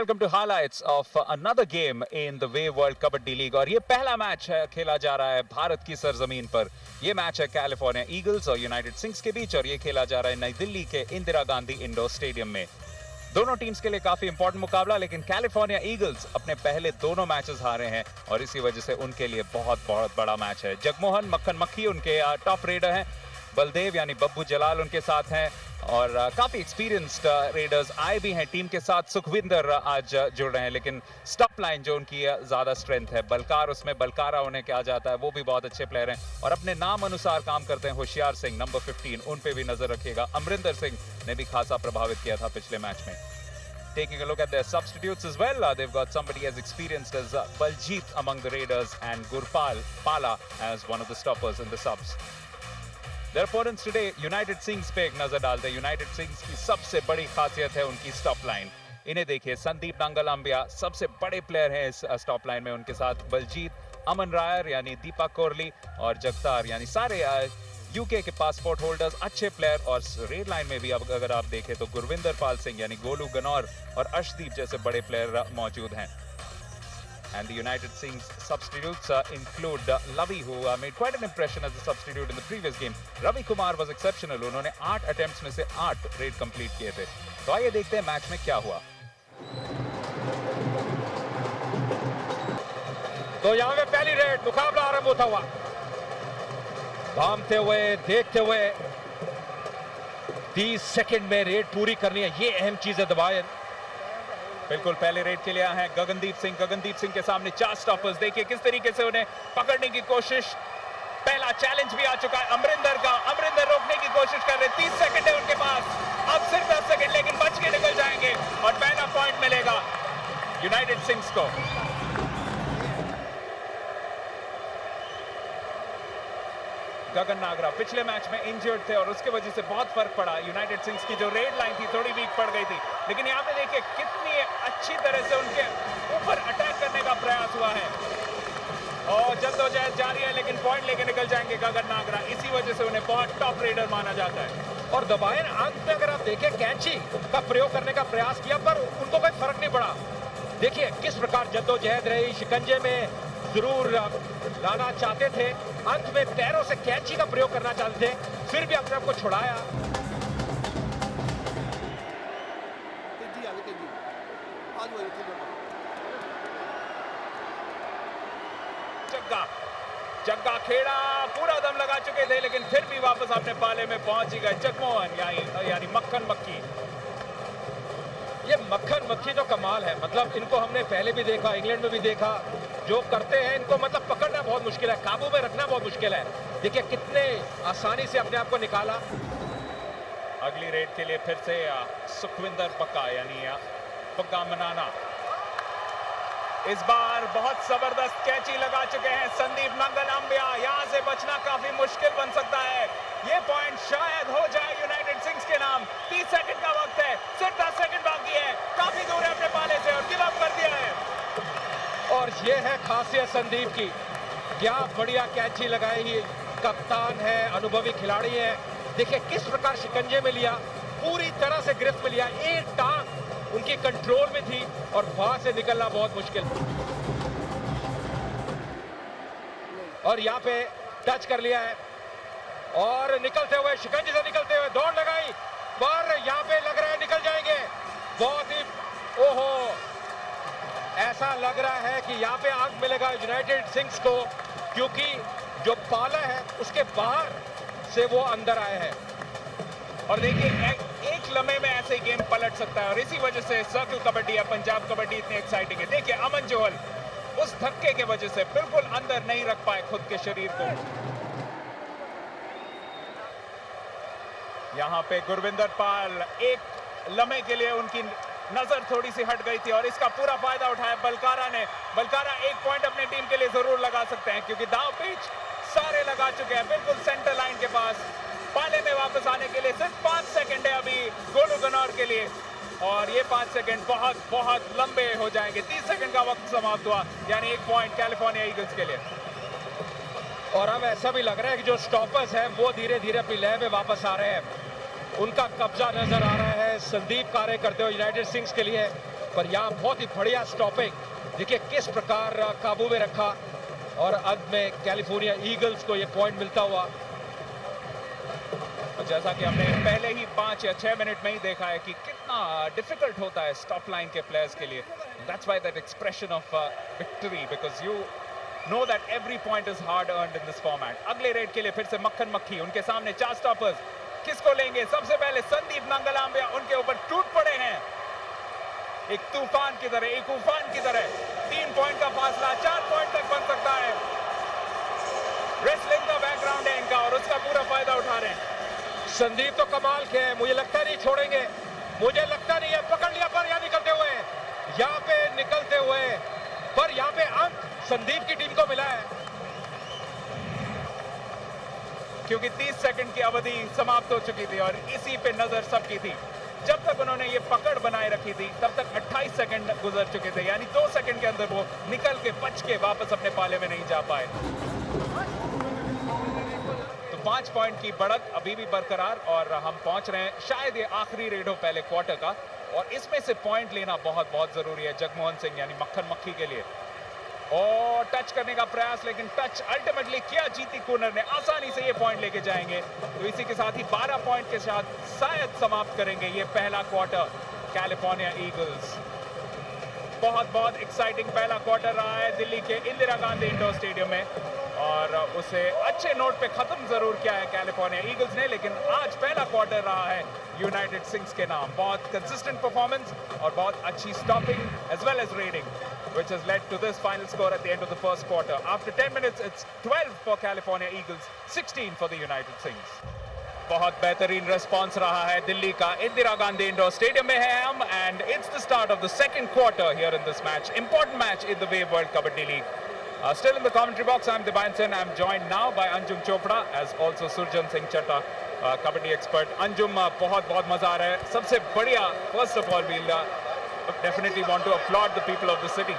welcome to highlights of another game in the Wave World Kabaddi League और ये पहला match है खेला जा रहा है भारत की सरजमीन पर। ये मैच है कैलिफोर्निया ईगल्स और यूनाइटेड सिंग्स के बीच और ये खेला जा रहा है नई दिल्ली के इंदिरा गांधी इंडोर स्टेडियम में। दोनों टीम्स के लिए काफी इंपॉर्टेंट मुकाबला, लेकिन कैलिफोर्निया ईगल्स अपने पहले दोनों मैचेस हारे हैं और इसी वजह से उनके लिए बहुत बड़ा मैच है। जगमोहन मक्खन मक्खी उनके टॉप रेडर हैं, बलदेव यानी बब्बू जलाल उनके साथ हैं और काफी एक्सपीरियंस्ड रेडर्स आए भी हैं टीम के साथ। सुखविंदर आज जुड़ रहे हैं, लेकिन स्टॉप लाइन जो उनकी ज्यादा स्ट्रेंथ है, बलकार उसमें बलकारा उन्हें कहा जाता है, वो भी बहुत अच्छे प्लेयर हैं और अपने नाम अनुसार काम करते हैं। होशियार सिंह नंबर 15, उन पे भी नजर रखिएगा। अमरिंदर सिंह ने भी खासा प्रभावित किया था पिछले मैच में। Taking a look at their substitutes as well, they've got somebody as experienced as Baljit among the Raiders and Gurpal Pala as one of the stoppers in the subs. Their opponents today, United Sings's पे एक नजर डालते हैं। United Sings's की सबसे बड़ी खासियत है उनकी स्टॉप लाइन। इन्हें देखिए, संदीप नांगलाम्बिया सबसे बड़े प्लेयर हैं इस स्टॉप लाइन में, उनके साथ बलजीत, अमन रायर यानी दीपक कोहली और जगतार यानी सारे यूके के पासपोर्ट होल्डर्स अच्छे प्लेयर। और रेड लाइन में भी अब अगर आप देखें तो गुरविंदर पाल सिंह यानी गोलू गनौर और अर्शदीप जैसे बड़े प्लेयर मौजूद हैं। And the United Sings's substitutes include Lavi, who made quite an impression as a substitute in the previous game. Ravi Kumar was exceptional. उन्होंने 8 attempts में से 8 रेड कंप्लीट किए थे। तो आइए देखते हैं मैच में क्या हुआ। तो यहाँ पे पहली रेड मुकाबला आरंभ होता हुआ, भागते हुए देखते हुए 30 सेकंड में रेड पूरी करनी है, ये अहम चीज है। दबाए बिल्कुल पहले रेड के लिए आए हैं गगनदीप सिंह के सामने 4 स्टॉपर्स। देखिए किस तरीके से उन्हें पकड़ने की कोशिश। पहला चैलेंज भी आ चुका है अमरिंदर का, अमरिंदर रोकने की कोशिश कर रहे। 30 सेकंड है उनके पास, अब सिर्फ 10 सेकंड, लेकिन बच के निकल जाएंगे और पहला पॉइंट मिलेगा यूनाइटेड सिंग्स को। गगन नागरा पिछले मैच में इंजर्ड थे और उसके वजह से बहुत फर्क पड़ा। यूनाइटेड सिंग्स की जो रेड लाइन थी थोड़ी वीक पड़ गई थी, लेकिन यहाँ पे देखिए कितनी अच्छी तरह से उनके ऊपर अटैक करने का प्रयास हुआ है और जद्दोजहद जारी है, लेकिन पॉइंट लेके निकल जाएंगे गगन नागरा। इसी वजह से उन्हें बहुत टॉप रेडर माना जाता है। और दबायन अंत में अगर आप देखें कैंची का प्रयोग करने का प्रयास किया, पर उनको कोई फर्क नहीं पड़ा। देखिए किस प्रकार जद्दोजहद रही, शिकंजे में जरूर लाना चाहते थे, अंत में पैरों से कैंची का प्रयोग करना चाहते थे, फिर भी अपने आप को छुड़ाया। जग्गा खेड़ा पूरा दम लगा चुके थे, लेकिन फिर भी वापस अपने पाले में पहुंच ही गए जगमोहन यानी मक्खन मक्खी। ये मक्खन मक्खी जो कमाल है, मतलब इनको हमने पहले भी देखा, इंग्लैंड में भी देखा, जो करते हैं इनको मतलब पकड़ना बहुत मुश्किल है, काबू में रखना बहुत मुश्किल है। देखिए कितने आसानी से अपने आप को निकाला। अगली रेड के लिए फिर से सुखविंदर पक्का यानी पक्का मनाना। इस बार बहुत जबरदस्त कैची लगा चुके हैं संदीप नांगलाम्बिया, यहां से बचना काफी मुश्किल बन सकता है। ये पॉइंट शायद हो जाए यूनाइटेड सिंग्स के नाम। 30 सेकंड का वक्त है, सिर्फ 10 सेकंड बाकी है, काफी दूर है अपने पाले से और गिव अप कर दिया है। और ये है खासियत संदीप की, क्या बढ़िया कैची लगाई है, कप्तान है, अनुभवी खिलाड़ी है। देखिए किस प्रकार शिकंजे में लिया, पूरी तरह से गिरफ्त में लिया, एक टांग उनकी कंट्रोल में थी और वहां से निकलना बहुत मुश्किल। और यहाँ पे टच कर लिया है और निकलते हुए, शिकंजे से निकलते हुए दौड़ लगाई, पर यहाँ पे लग रहा है निकल जाएंगे। बहुत ही ओहो, ऐसा लग रहा है कि यहाँ पे अंक मिलेगा यूनाइटेड सिंग्स को, क्योंकि जो पाला है उसके बाहर से वो अंदर आए हैं। और देखिए एक लम्हे में ऐसे गेम पलट सकता है और इसी वजह से सर्कल कबड्डी या पंजाब कबड्डी इतनी एक्साइटिंग है। देखिए अमन जोहल उस धक्के के वजह से बिल्कुल अंदर नहीं रख पाए खुद के शरीर को। यहाँ पे गुरविंदर पाल, एक लम्हे के लिए उनकी नजर थोड़ी सी हट गई थी और इसका पूरा फायदा उठाया बलकारा ने। बलकारा एक पॉइंट अपनी टीम के लिए जरूर लगा सकते हैं, क्योंकि दाव पेच सारे लगा चुके हैं बिल्कुल सेंटर लाइन के पास। पाले में वापस आने के लिए सिर्फ 5 सेकंड है अभी गोलू गनौर के लिए और ये 5 सेकंड बहुत लंबे हो जाएंगे। 30 सेकंड का वक्त समाप्त हुआ, यानी 1 पॉइंट कैलिफोर्निया ईगल्स के लिए। और अब ऐसा भी लग रहा है कि जो स्टॉपर्स हैं वो धीरे धीरे अपनी लय में वापस आ रहे हैं, उनका कब्जा नजर आ रहा है। संदीप कार्य करते हुए यूनाइटेड सिंग्स के लिए पर यहाँ बहुत ही बढ़िया स्टॉपिंग, देखिए किस प्रकार काबू में रखा और अंत में कैलिफोर्निया ईगल्स को ये पॉइंट मिलता हुआ। जैसा कि हमने पहले ही 5 या 6 मिनट में ही देखा है कि कितना डिफिकल्ट होता है स्टॉप लाइन के प्लेयर्स के लिए। That's why that expression of victory, because you know that every point is hard earned in this format. अगले रेड के लिए फिर से मक्खन मक्खी, उनके सामने 4 स्टॉपर्स, किसको लेंगे? सबसे पहले संदीप नंगलाम्बिया उनके ऊपर टूट पड़े हैं एक तूफान की तरह, एक उफान की तरह। 3 पॉइंट का फासला 4 पॉइंट तक बन सकता है। रेसलिंग का बैकग्राउंड है इनका और उसका पूरा फायदा उठा रहे हैं। संदीप तो कमाल के हैं, मुझे लगता नहीं छोड़ेंगे, मुझे लगता नहीं है। पकड़ लिया पर यहाँ निकलते हुए, यहाँ पे निकलते हुए, पर यहाँ पे अंक संदीप की टीम को मिला है, क्योंकि 30 सेकंड की अवधि समाप्त हो चुकी थी और इसी पे नजर सबकी थी। जब तक उन्होंने ये पकड़ बनाए रखी थी तब तक 28 सेकंड गुजर चुके थे, यानी 2 सेकंड के अंदर वो निकल के बच के वापस अपने पाले में नहीं जा पाए। तो 5 पॉइंट की बढ़त अभी भी बरकरार और हम पहुंच रहे हैं शायद ये आखिरी रेड हो पहले क्वार्टर का, और इसमें से पॉइंट लेना बहुत बहुत जरूरी है जगमोहन सिंह यानी मक्खन मक्खी के लिए। और टच करने का प्रयास, लेकिन टच अल्टीमेटली किया जीती कूनर ने, आसानी से ये पॉइंट लेके जाएंगे। तो इसी के साथ ही 12 पॉइंट के साथ शायद समाप्त करेंगे ये पहला क्वार्टर कैलिफोर्निया ईगल्स। बहुत बहुत एक्साइटिंग पहला क्वार्टर रहा है दिल्ली के इंदिरा गांधी इंडोर स्टेडियम में, और उसे अच्छे नोट पे खत्म जरूर किया है कैलिफोर्निया ईगल्स ने, लेकिन आज पहला क्वार्टर रहा है यूनाइटेड सिंग्स के नाम। बहुत कंसिस्टेंट परफॉर्मेंस और बहुत अच्छी stopping as well as reading, which has led to this final score at the end of the first quarter. After 10 minutes, it's 12 for California Eagles, 16 for the United Sings's. बहुत बेहतरीन response रहा है दिल्ली का। Indira Gandhi indoor stadium में है हम, and it's the start of the second quarter here in this match. Important match in the Wave World Kabaddi League. Still in the commentary box, I'm Dibayan Sen. I'm joined now by Anjum Chopra as also Surjan Singh Chatta, kabaddi expert. Anjum, बहुत बहुत मजा आ रहा है। सबसे बढ़िया, first of all, we'll definitely want to applaud the people of the city.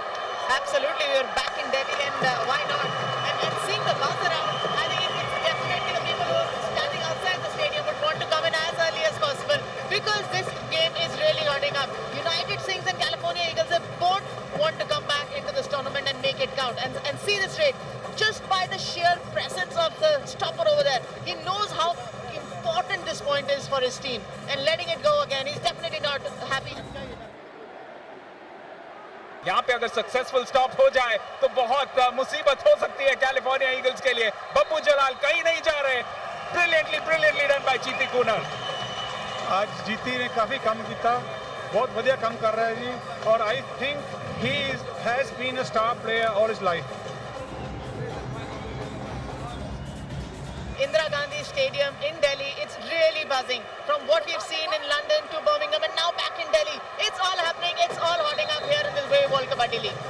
Absolutely, we are back in Delhi, and why not? And seeing the buzz around, I think it's definitely the people who are standing outside the stadium would want to come in as early as possible, because this game is really hotting up. United Sings's and California Eagles have both want to come back into this tournament and make it count, and see this rate. Just by the sheer presence of the stopper over there, he knows how important this point is for his team, and letting it go again, he's definitely not happy. यहाँ पे अगर successful stop हो जाए तो बहुत मुसीबत हो सकती है कैलिफोर्निया ईगल्स के लिए। बब्बू जलाल कहीं नहीं जा रहे। ब्रिलियंटली डन बाय जीती कूनर। आज जीती ने काफी काम किया, बहुत बढ़िया काम कर रहा है जी, और I think he has been a star player all his life. Indira Gandhi Stadium in Delhi, it's really buzzing. From what we've seen in London to Birmingham and now back in Delhi, it's all happening, it's all hotting up here in this Wave World Kabaddi League.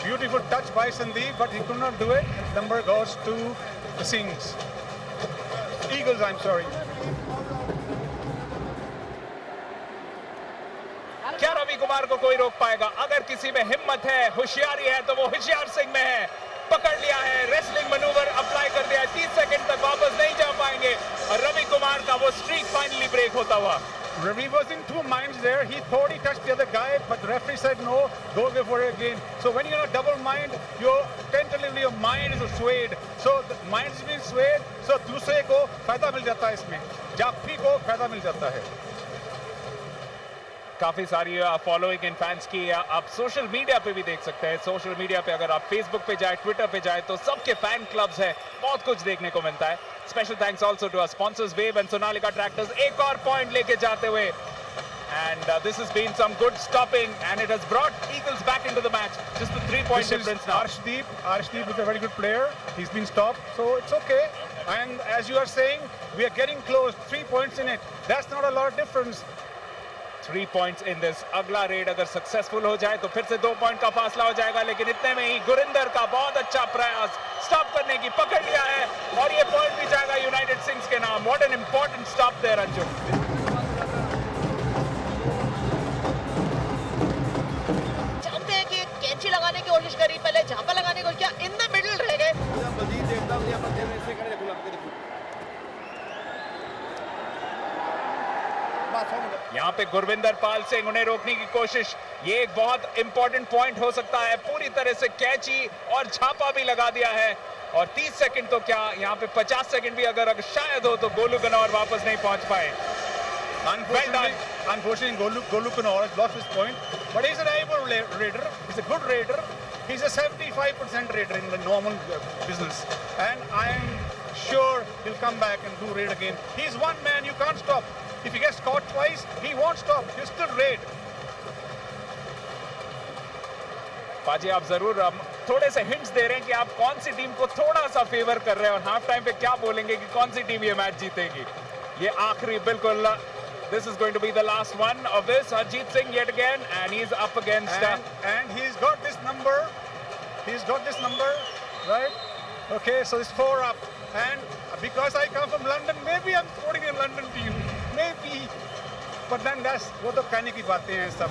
Beautiful touch by Sandeep, but he could not do it. Number goes to the Singhs. Eagles, I'm sorry. क्या रवि कुमार को कोई रोक पाएगा? अगर किसी में हिम्मत है, होशियारी है, तो वो होशियार सिंह में है। पकड़ लिया है, रेसलिंग मैनूवर अप्लाई कर दिया है, 30 सेकंड तक वापस नहीं जा पाएंगे और रवि कुमार का वो स्ट्रीक फाइनली ब्रेक होता हुआ। Ravi was in 2 minds there. He thought he touched the other guy, but the referee said no, go for it again. So when you're in a double mind, your tentatively your mind is swayed. So the mind is being swayed. So दूसरे को फायदा मिल जाता है इसमें, जाफी को फायदा मिल जाता है। काफी सारी फॉलोइंग इन फैंस की आप सोशल मीडिया पे भी देख सकते हैं। सोशल मीडिया पे अगर आप फेसबुक पे जाए, ट्विटर पे जाए, तो सबके फैन क्लब्स हैं, बहुत कुछ देखने को मिलता है। Special thanks also to our sponsors Wave and Sonalika tractors, एक और पॉइंट लेके जाते हुए, and this has been some good stopping and it has brought Eagles back into the match. Just a 3-point difference now. Arshdeep is a very good player. He's been stopped, so it's okay. And as you are saying, we are getting close. 3 points in it. That's not a lot of difference. 3 points in this. अगला red अगर successful हो जाए तो फिर से 2 point का फासला हो जाएगा, लेकिन इतने में ही गुरिंदर का बहुत अच्छा प्रयास स्टॉप करने की, पकड़ लिया है और ये पॉइंट भी जाएगा यूनाइटेड सिंग्स के नाम। What an important stop there Anjum. चाहते हैं कि कैंची लगाने की कोशिश करी, पहले झापा लगाने की कोशिश किया, इन द मिडिल रह गए। यहाँ पे गुरविंदर पाल सिंह उन्हें रोकने की कोशिश, ये एक बहुत इंपॉर्टेंट पॉइंट हो सकता है। पूरी तरह से कैची और छापा भी लगा दिया है, और 30 सेकंड तो क्या, यहाँ पे 50 सेकंड भी अगर शायद हो तो गोलू कनौर वापस नहीं पहुंच पाए। Unfortunately, Golu Kanwar has lost his point, but he's an able raider. He's a good raider. He's a 75% raider in the normal business, and I am sure he'll come back and do raid again. He's one man, you can't stop. If he gets caught twice, he won't stop. He'll still raid. पाजी, आप जरूर थोड़े से hints दे रहे हैं कि आप कौन सी टीम को थोड़ा सा फेवर कर रहे हैं, और हाफ टाइम पे क्या बोलेंगे कि कौन सी टीम ये मैच जीतेगी। ये आखिरी बिल्कुल, this is going to be the last one of this. Harjeet Singh yet again, and he's up against and he's got this number. He's got this number, right? Okay, so it's 4 up, and because I come from London, maybe I'm supporting a London team, maybe, but then that's वो तो कहने की बातें हैं सब।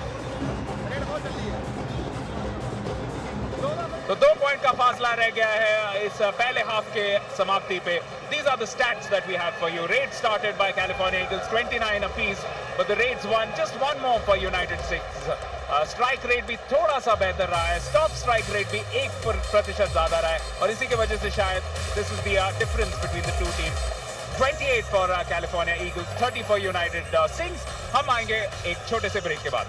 तो 2 point का फासला रह गया है इस पहले हाफ के समाप्ति पे। These are the stats that we have for you. Raids started by California Eagles 29 apiece, but the Raids won just 1 more for United Six. Strike rate भी थोड़ा सा बेहतर रहा है, stop strike rate भी 1% ज्यादा रहा है, और इसी की वजह से शायद this is the difference between the two teams. 28 for California Eagles, 30 for United Sings. हम आएंगे एक छोटे से ब्रेक के बाद।